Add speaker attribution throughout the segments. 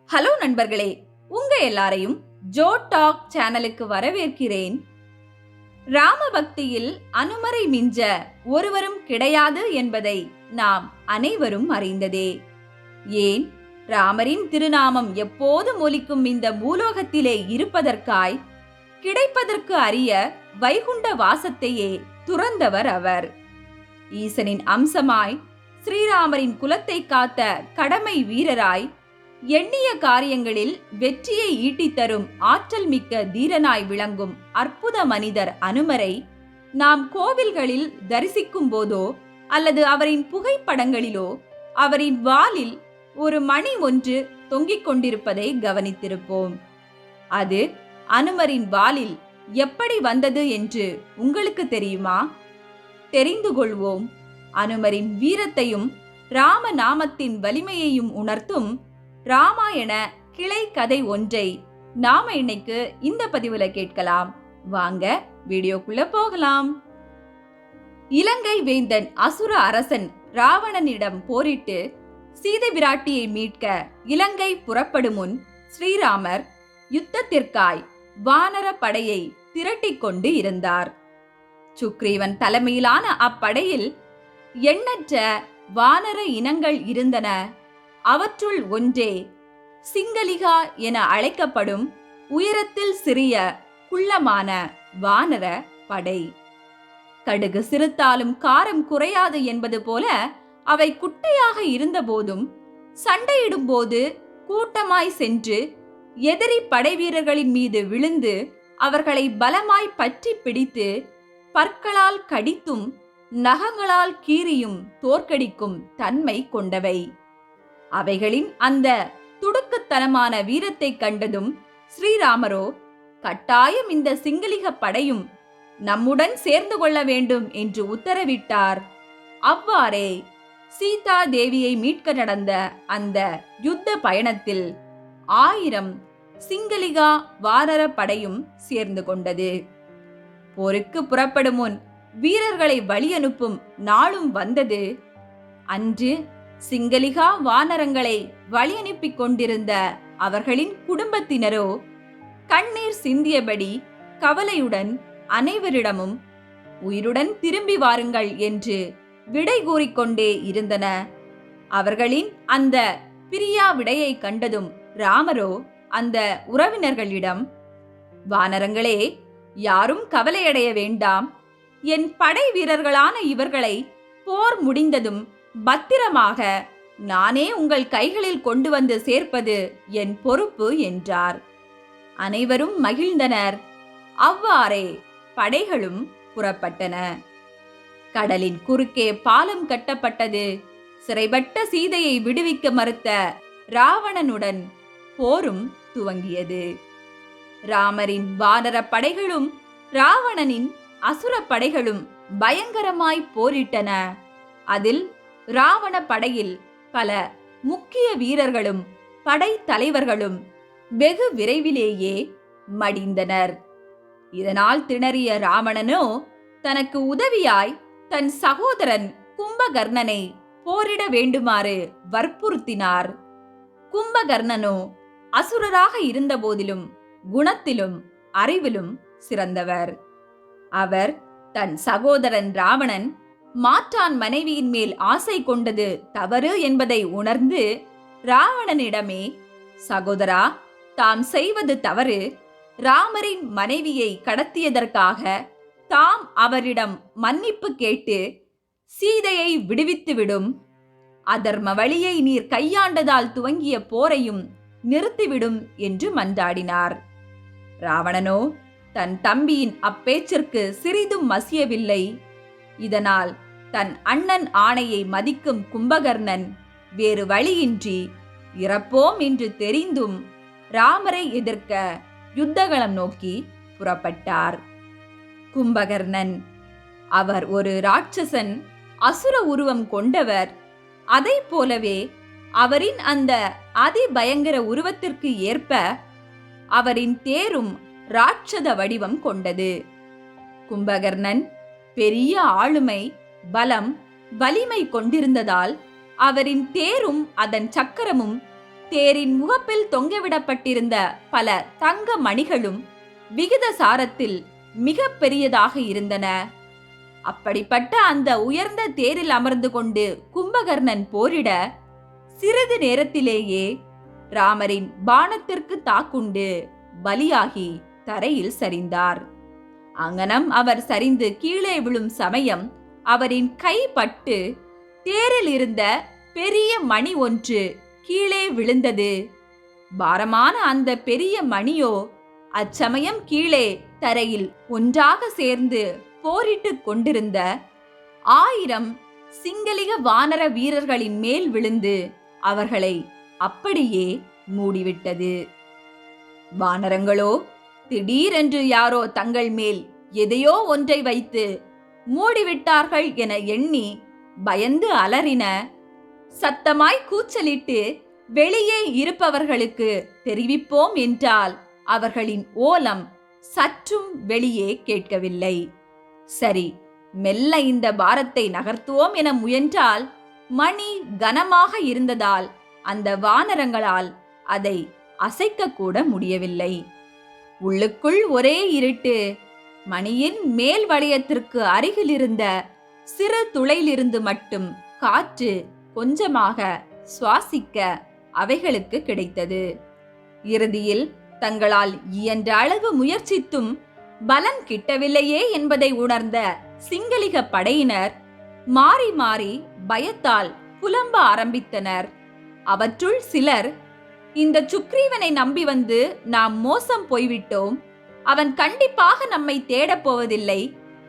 Speaker 1: Hello நண்பர்களே, உங்க எல்லாரையும் ஜோ டாக் சேனலுக்கு வரவேற்கிறேன். ராம பக்தியில் அனுமரை மிஞ்ச ஒருவரும் கிடையாது என்பதை நாம் அனைவரும் அறிந்ததே. ஏன், ராமரின் திருநாமம் எப்போதும் ஒலிக்கும் இந்த பூலோகத்திலே இருப்பதற்காய் கிடைப்பதற்கு அரிய வைகுண்ட வாசத்தையே துறந்தவர் அவர். ஈசனின் அம்சமாய் ஸ்ரீராமரின் குலத்தை காத்த கடமை வீரராய், எண்ணிய காரியங்களில் வெற்றியை ஈட்டித்தரும் ஆற்றல் மிக்க தீரனாய் விளங்கும் அற்புத மனிதர் அனுமரை நாம் கோவில்களில் தரிசிக்கும் போதோ அல்லது அவரின் புகைப்படங்களிலோ அவரின் வாலில் ஒரு மணி ஒன்று தொங்கிக் கொண்டிருப்பதை கவனித்திருப்போம். அது அனுமரின் வாலில் எப்படி வந்தது என்று உங்களுக்கு தெரியுமா? தெரிந்து கொள்வோம். அனுமரின் வீரத்தையும் ராம நாமத்தின் வலிமையையும் உணர்த்தும் ராமாயண கிளை கதை ஒன்றை நாம இன்னைக்கு இந்த பதிவுல கேட்கலாம். வாங்க வீடியோக்குள்ள போகலாம். இலங்கை வேந்தன் அசுர அரசன் ராவணனிடம் போரிட்டு சீதை பிராட்டியை மீட்க இலங்கை புறப்படும் முன் ஸ்ரீராமர் யுத்தத்திற்காய் வானர படையை திரட்டிக் கொண்டு இருந்தார். சுக்ரீவன் தலைமையிலான அப்படையில் எண்ணற்ற வானர இனங்கள் இருந்தன. அவற்றுள் ஒன்றே சிங்கலிகா என அழைக்கப்படும் உயரத்தில் சிறிய குள்ளமான வானர படை. கடுகு சிறுத்தாலும் காரம் குறையாது என்பது போல அவை குட்டையாக இருந்தபோதும் சண்டையிடும் போது கூட்டமாய் சென்று எதிரி படை வீரர்களின் மீது விழுந்து அவர்களை பலமாய் பற்றி பிடித்து பற்களால் கடித்தும் நகங்களால் கீறியும் தோற்கடிக்கும் தன்மை கொண்டவை. அவைகளின் அந்த துடுக்குத்தனமான வீரத்தை கண்டதும் ஸ்ரீராமரோ கட்டாயம் இந்த சிங்கலிக படையும் நம்முடன் சேர்ந்து கொள்ள வேண்டும் என்று உத்தரவிட்டார். அவ்வாறே சீதா தேவியை மீட்க நடந்த அந்த யுத்த பயணத்தில் 1000 சிங்கலிகா வானர படையும் சேர்ந்து கொண்டது. போருக்கு புறப்படும் முன் வீரர்களை வழி அனுப்பும் நாளும் வந்தது. அன்று சிங்கலிகா வானரங்களை வழி அனுப்பி கொண்டிருந்த அவர்களின் குடும்பத்தினரோ கண்ணீர் சிந்தியபடி கவலையுடன் அனைவரிடமும் உயிருடன் திரும்பி வாருங்கள் என்று விடை கூறிக்கொண்டே இருந்தன. அவர்களின் அந்த பிரியா விடையை கண்டதும் ராமரோ அந்த உறவினர்களிடம், வானரங்களே, யாரும் கவலையடைய வேண்டாம். என் படை வீரர்களான இவர்களை போர் முடிந்ததும் பத்திரமாக நானே உங்கள் கைகளில் கொண்டு வந்து சேர்ப்பது என் பொறுப்பு என்றார். அனைவரும் மகிழ்ந்தனர். அவ்வாறே படைகளும் புறப்பட்டன. கடலின் குறுக்கே பாலம் கட்டப்பட்டது. சிறைப்பட்ட சீதையை விடுவிக்க மறுத்த ராவணனுடன் போரும் துவங்கியது. ராமரின் வானர படைகளும் ராவணனின் அசுர படைகளும் பயங்கரமாய் போரிட்டன. அதில் ராவண படையில் பல முக்கிய வீரர்களும் படை தலைவர்களும் வெகு விரைவிலேயே மடிந்தனர். இதனால் திணறிய ராவணனோ தனக்கு உதவியாய் தன் சகோதரன் கும்பகர்ணனை போரிட வேண்டுமாறு வற்புறுத்தினார். கும்பகர்ணனோ அசுரராக இருந்த போதிலும் குணத்திலும் அறிவிலும் சிறந்தவர். அவர் தன் சகோதரன் ராவணன் மாற்றான் மனைவியின் மேல் ஆசை கொண்டது தவறு என்பதை உணர்ந்து ராவணனிடமே, சகோதரா, தாம் செய்வது தவறு. ராமரின் மனைவியை கடத்தியதற்காக தாம் அவரிடம் மன்னிப்பு கேட்டு சீதையை விடுவித்துவிடும். அதர்ம வழியை நீர் கையாண்டதால் துவங்கிய போரையும் நிறுத்திவிடும் என்று மன்றாடினார். ராவணனோ தன் தம்பியின் அப்பேச்சிற்கு சிறிதும் மசியவில்லை. இதனால் தன் அண்ணன் ஆணையை மதிக்கும் கும்பகர்ணன் வேறு வழியின்றி இறப்போம் என்று தெரிந்தும் ராமரை எதிர்க்க யுத்தகளம் நோக்கி புறப்பட்டார். கும்பகர்ணன் அவர் ஒரு ராட்சசன், அசுர உருவம் கொண்டவர். அதை போலவே அவரின் அந்த அதிபயங்கர உருவத்திற்கு ஏற்ப அவரின் தேரும் ராட்சத வடிவம் கொண்டது. கும்பகர்ணன் பெரிய ஆளுமை, பலம், வலிமை கொண்டிருந்ததால் அவரின் தேரும் அதன் சக்கரமும் தேரின் முகப்பில் தொங்கவிடப்பட்டிருந்த பல தங்க மணிகளும் விகிதசாரத்தில் மிக பெரியதாக இருந்தன. அப்படிப்பட்ட அந்த உயர்ந்த தேரில் அமர்ந்து கொண்டு கும்பகர்ணன் போரிட சிறிது நேரத்திலேயே ராமரின் பாணத்திற்கு தாக்குண்டு பலியாகி தரையில் சரிந்தார். அங்கனம் அவர் சரிந்து கீழே விழும் சமயம் அவரின் கை பட்டு தேரில் இருந்த பெரிய மணி ஒன்று கீழே விழுந்தது. பாரமான அந்த பெரிய மணியோ அச்சமயம் கீழே தரையில் ஒன்றாக சேர்ந்து போரிட்டுக் கொண்டிருந்த 1000 சிங்கள வானர வீரர்களின் மேல் விழுந்து அவர்களை அப்படியே மூடிவிட்டது. வானரங்களோ திடீரென்று யாரோ தங்கள் மேல் எதையோ ஒன்றை வைத்து மூடிவிட்டார்கள் என எண்ணி பயந்து அலறின. சத்தமாய் கூச்சலிட்டு வெளியே இருப்பவர்களுக்கு தெரிவிப்போம் என்றால் அவர்களின் ஓலம் சற்றும் வெளியே கேட்கவில்லை. சரி, மெல்ல இந்த பாரத்தை நகர்த்துவோம் என முயன்றால் மணி கனமாக இருந்ததால் அந்த வானரங்களால் அதை அசைக்க கூட முடியவில்லை. உள்ளுக்குள் ஒரே இருட்டு. மணியின் மேல் வளையத்திற்கு அருகில் இருந்த சிறு துளையிலிருந்து மட்டும் காற்று கொஞ்சமாக சுவாசிக்க அவைகளுக்கு கிடைத்தது. இறுதியில் தங்களால் இயன்ற அளவு முயற்சித்தும் பலன் கிட்டவில்லையே என்பதை உணர்ந்த சிங்களிக படையினர் மாறி மாறி பயத்தால் புலம்ப ஆரம்பித்தனர். அவற்றுள் சிலர், இந்த சுக்ரீவனை நம்பி வந்து நாம் மோசம் போய்விட்டோம். அவன் கண்டிப்பாக நம்மை தேடப் போவதில்லை.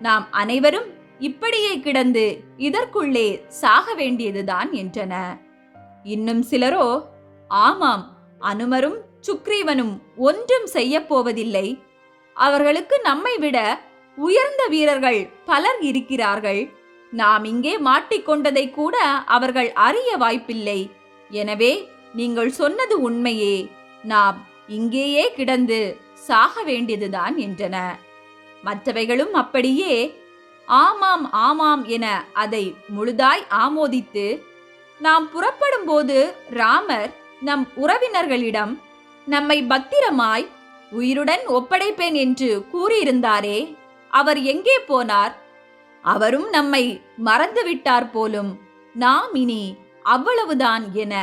Speaker 1: நாம் அனைவரும் இப்படியே கிடந்து இதற்குள்ளே சாக வேண்டியதுதான் என்றன. இன்னும் சிலரோ, ஆமாம், அனுமரும் சுக்ரீவனும் ஒன்றும் செய்ய போவதில்லை. அவர்களுக்கு நம்மை விட உயர்ந்த வீரர்கள் பலர் இருக்கிறார்கள். நாம் இங்கே மாட்டிக்கொண்டதை கூட அவர்கள் அறிய வாய்ப்பில்லை. எனவே நீங்கள் சொன்னது உண்மையே, நாம் இங்கேயே கிடந்து சாக வேண்டியதுதான் என்றன. மற்றவைகளும் அப்படியே ஆமாம் ஆமாம் என அதை முழுதாய் ஆமோதித்து, நாம் புறப்படும் போது ராமர் நம் உறவினர்களிடம் நம்மை பத்திரமாய் உயிருடன் ஒப்படைப்பேன் என்று கூறியிருந்தாரே, அவர் எங்கே போனார்? அவரும் நம்மை மறந்துவிட்டார் போலும். நாம் இனி அவ்வளவுதான் என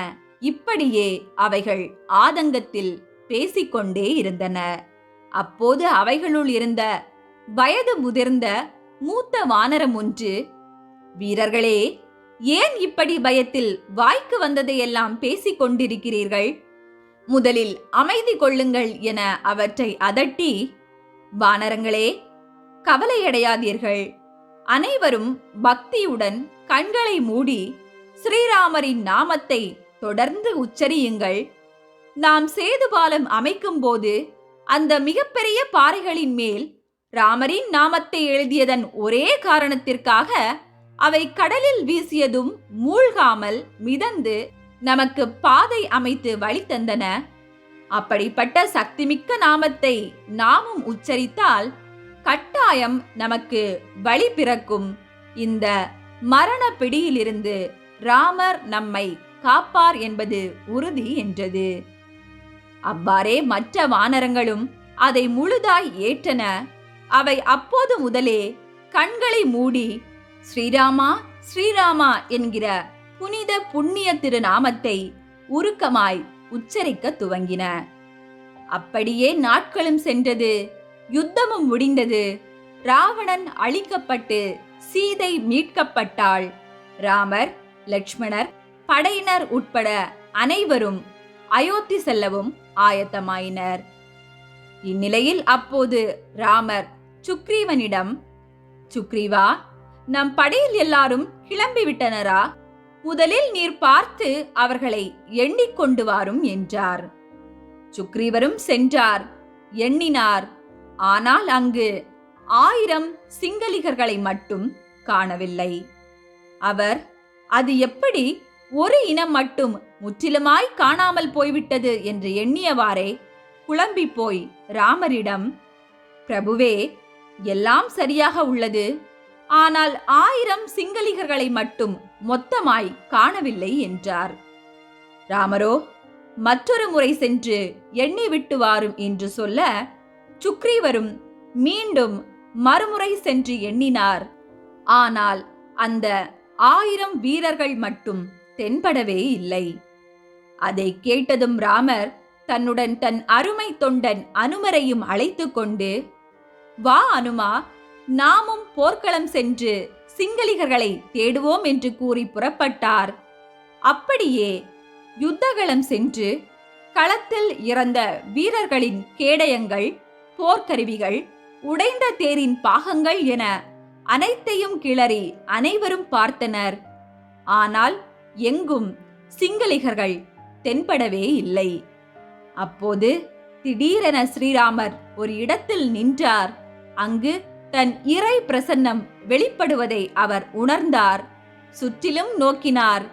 Speaker 1: இப்படியே அவைகள் ஆதங்கத்தில் பேசிக்கொண்டே இருந்தன. அப்போது அவைகளுள் இருந்த வயது முதிர்ந்த மூத்த வானரம் ஒன்று, வீரர்களே, ஏன் இப்படி பயத்தில் வாய்க்கு வந்ததையெல்லாம் பேசிக் கொண்டிருக்கிறீர்கள்? முதலில் அமைதி கொள்ளுங்கள் என அவற்றை அதட்டி, வானரங்களே, கவலையடையாதீர்கள். அனைவரும் பக்தியுடன் கண்களை மூடி ஸ்ரீராமரின் நாமத்தை தொடர்ந்து உச்சரியுங்கள். நாம் சேது பாலம் அமைக்கும் போது அந்த மிகப்பெரிய பாறைகளின் மேல் ராமரின் நாமத்தை எழுதியதன் ஒரே காரணத்திற்காக அவை கடலில் வீசியதும் மூழ்காமல் மிதந்து நமக்கு பாதை அமைத்து வழி தந்தன. அப்படிப்பட்ட சக்திமிக்க நாமத்தை நாமும் உச்சரித்தால் கட்டாயம் நமக்கு வழி பிறக்கும். இந்த மரண பிடியிலிருந்து ராமர் நம்மை காப்பார் என்பது உறுதி என்றது. அவ்வாறே மற்ற வானரங்களும் அதை முழுதாய் ஏற்றன. அவை அப்போது முதலே கண்களை மூடி ஸ்ரீராமா ஸ்ரீராமா என்கிற புனித புண்ணிய திருநாமத்தை உருக்கமாய் உச்சரிக்க துவங்கின. அப்படியே நாட்களும் சென்றது. யுத்தமும் முடிந்தது. ராவணன் அழிக்கப்பட்டு சீதை மீட்கப்பட்டாள். ராமர், லக்ஷ்மணர், படையினர் உட்பட அனைவரும் அயோத்தி செல்லவும் ஆயத்தமாயினர். இந்நிலையில் அப்போது ராமர் சுக்ரீவனிடம், சுக்ரீவா, நம் படையில் எல்லாரும் கிளம்பிவிட்டனரா? முதலில் நீர் பார்த்து அவர்களை எண்ணிக்கொண்டு வாரும் என்றார். சுக்ரீவரும் சென்றார், எண்ணினார். ஆனால் அங்கு 1000 சிங்களிகர்களை மட்டும் காணவில்லை. அவர், அது எப்படி ஒரு இனம் மட்டும் முற்றிலுமாய் காணாமல் போய்விட்டது என்று எண்ணியவாறே குழம்பி போய் ராமரிடம், பிரபுவே, எல்லாம் சரியாக உள்ளது. ஆனால் 1000 சிங்களிகர்களை மட்டும் மொத்தமாய் காணவில்லை என்றார். ராமரோ, மற்றொரு முறை சென்று எண்ணி விட்டு வாரும் என்று சொல்ல, சுக்ரீவரும் மீண்டும் மறுமுறை சென்று எண்ணினார். ஆனால் அந்த 1000 வீரர்கள் மட்டும் தென்படவே இல்லை. அதை கேட்டதும் ராமர் தன்னுடன் தன் அருமை தொண்டன் அனுமரையும் அழைத்து கொண்டு, வா அனுமா, நாமும் போர்க்களம் சென்று சிங்களிகர்களை தேடுவோம் என்று கூறி புறப்பட்டார். அப்படியே யுத்தகளம் சென்று களத்தில் இறந்த வீரர்களின் கேடயங்கள், போர்க்கருவிகள், உடைந்த தேரின் பாகங்கள் என அனைத்தையும் கிளறி அனைவரும் பார்த்தனர். ஆனால் எங்கும் சிங்களிகர்கள் தென்படவே இல்லை. அப்போது திடீரென ஸ்ரீராமர் ஒரு இடத்தில் நின்றார். அங்கு தன் இறை பிரசன்னம் வெளிப்படுவதை அவர் உணர்ந்தார். சுற்றிலும் நோக்கினார்.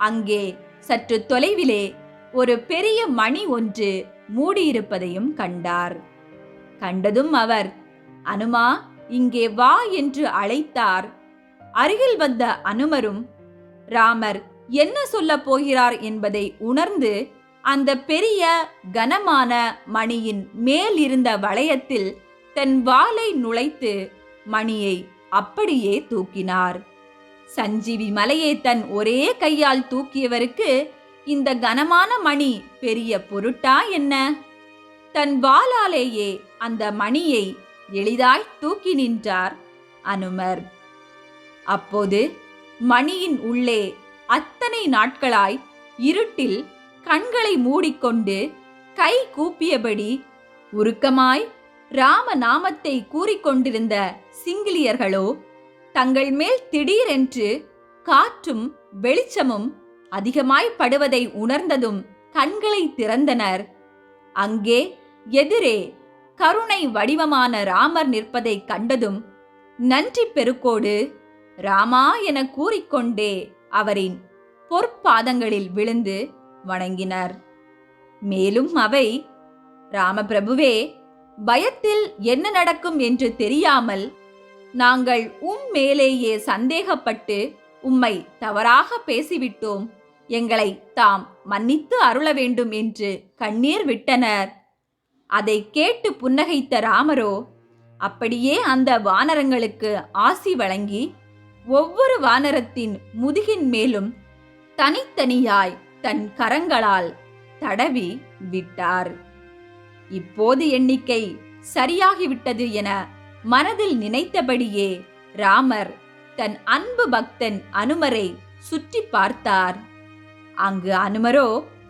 Speaker 1: அங்கே சற்று தொலைவிலே ஒரு பெரிய மணி ஒன்று மூடியிருப்பதையும் கண்டார். கண்டதும் அவர், அனுமா, இங்கே வா என்று அழைத்தார். அருகில் வந்த அனுமரும் ராமர் என்ன சொல்ல போகிறார் என்பதை உணர்ந்து அந்த பெரிய கனமான மணியின் மேல் இருந்த வளையத்தில் தன் வாளை நுழைத்து மணியை அப்படியே தூக்கினார். சஞ்சீவி மலையை தன் ஒரே கையால் தூக்கியவருக்கு இந்த கனமான மணி பெரிய பொருட்டா என்ன? தன் வாளாலேயே அந்த மணியை எளிதாய் தூக்கி நின்றார் அனுமர். அப்போது மணியின் உள்ளே அத்தனை நாட்களாய் இருட்டில் கண்களை மூடிக்கொண்டு கை கூப்பியபடி உருக்கமாய் ராம நாமத்தை கூறிக்கொண்டிருந்த சிங்கிலியர்களோ தங்கள் மேல் திடீரென்று காற்றும் வெளிச்சமும் அதிகமாய் படுவதை உணர்ந்ததும் கண்களை திறந்தனர். அங்கே எதிரே கருணை வடிவமான ராமர் நிற்பதை கண்டதும் நன்றி பெருக்கோடு ராமா என கூறிக்கொண்டே அவரின் பொற்பாதங்களில் விழுந்து வணங்கினர். மேலும் அவை, ராமபிரபுவே, பயத்தில் என்ன நடக்கும் என்று தெரியாமல் நாங்கள் மேலேயே சந்தேகப்பட்டு உம்மை தவறாக பேசிவிட்டோம். எங்களை தாம் மன்னித்து அருள வேண்டும் என்று கண்ணீர் விட்டனர். அதை கேட்டு புன்னகைத்த ராமரோ அப்படியே அந்த வானரங்களுக்கு ஆசி வழங்கி ஒவ்வொரு வானரத்தின் முதுகின் மேலும் தனித்தனியாய் தன் கரங்களால் தடவி விட்டார். இப்போது எண்ணிக்கை சரியாகிவிட்டது என மனதில் நினைத்தபடியே ராமர் தன் அன்பு பக்தன் அனுமரை சுற்றி பார்த்தார். அங்கு அனுமரோ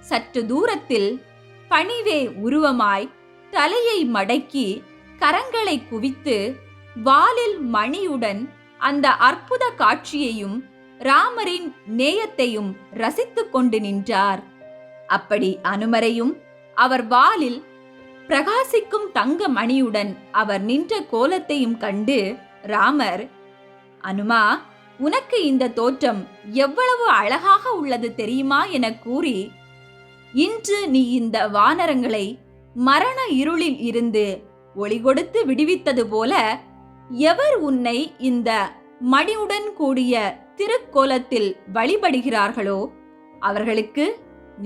Speaker 1: சற்று தூரத்தில் பணிவே உருவமாய் தலையை மடக்கி கரங்களை குவித்து வாளில் மணியுடன் அந்த அற்புத காட்சியையும் ராமரின் நேயத்தையும் ரசித்துக் கொண்டு நின்றார். அப்படி அனுமரையும் அவர் வாளில் பிரகாசிக்கும் தங்க மணியுடன் அவர் நின்ற கோலத்தையும் கண்டு ராமர், அனுமா, உனக்கு இந்த தோற்றம் எவ்வளவு அழகாக உள்ளது தெரியுமா என கூறி, இன்று நீ இந்த வானரங்களை மரண இருளில் இருந்து ஒளி கொடுத்து விடுவித்தது போல எவர் உன்னை இந்த மணியுடன் கூடிய திருக்கோலத்தில் வழிபடுகிறார்களோ அவர்களுக்கு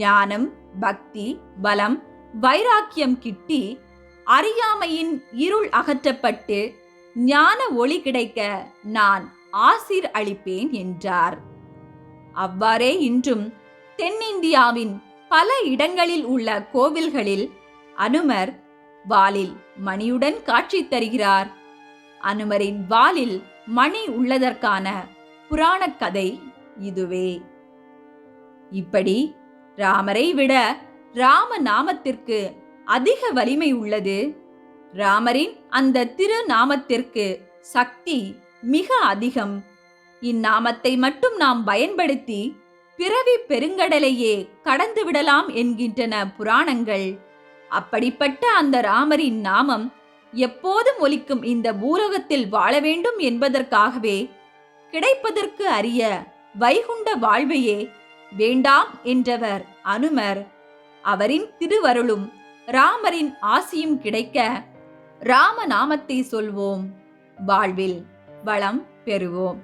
Speaker 1: ஞானம், பக்தி, பலம், வைராக்கியம் கிட்டி அறியாமையின் இருள் அகற்றப்பட்டு ஞான ஒளி கிடைக்க நான் ஆசீர் அளிப்பேன் என்றார். அவ்வாறே இன்றும் தென்னிந்தியாவின் பல இடங்களில் உள்ள கோவில்களில் அனுமர் வாளில் மணியுடன் காட்சி தருகிறார். அனுமரின் வாளில் மணி உள்ளதற்கான புராண கதை இதுவே. இப்படி ராமரை விட ராம நாமத்திற்கு அதிக வலிமை உள்ளது. ராமரின் அந்த திருநாமத்திற்கு சக்தி மிக அதிகம். இந்நாமத்தை மட்டும் நாம் பயன்படுத்தி பிறவி பெருங்கடலையே கடந்து விடலாம் என்கின்றன புராணங்கள். அப்படிப்பட்ட அந்த ராமரின் நாமம் எப்போதும் ஒலிக்கும் இந்த பூலோகத்தில் வாழ வேண்டும் என்பதற்காகவே கிடைப்பதற்கு அரிய வைகுண்ட வாழ்வையே வேண்டாம் என்றவர் அனுமர். அவரின் திருவருளும் ராமரின் ஆசியும் கிடைக்க ராம நாமத்தை சொல்வோம், வாழ்வில் வளம் பெறுவோம்.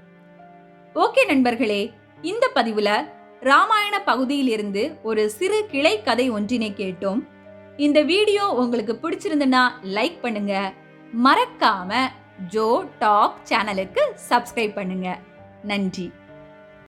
Speaker 1: ஓகே நண்பர்களே, இந்த பதிவுல ராமாயண பகுதியிலிருந்து ஒரு சிறு கிளை கதை ஒன்றினை கேட்டோம். இந்த வீடியோ உங்களுக்கு பிடிச்சிருந்தனா லைக் பண்ணுங்க. மறக்காம ஜோ டாக் சேனலுக்கு சப்ஸ்கிரைப் பண்ணுங்க. நன்றி.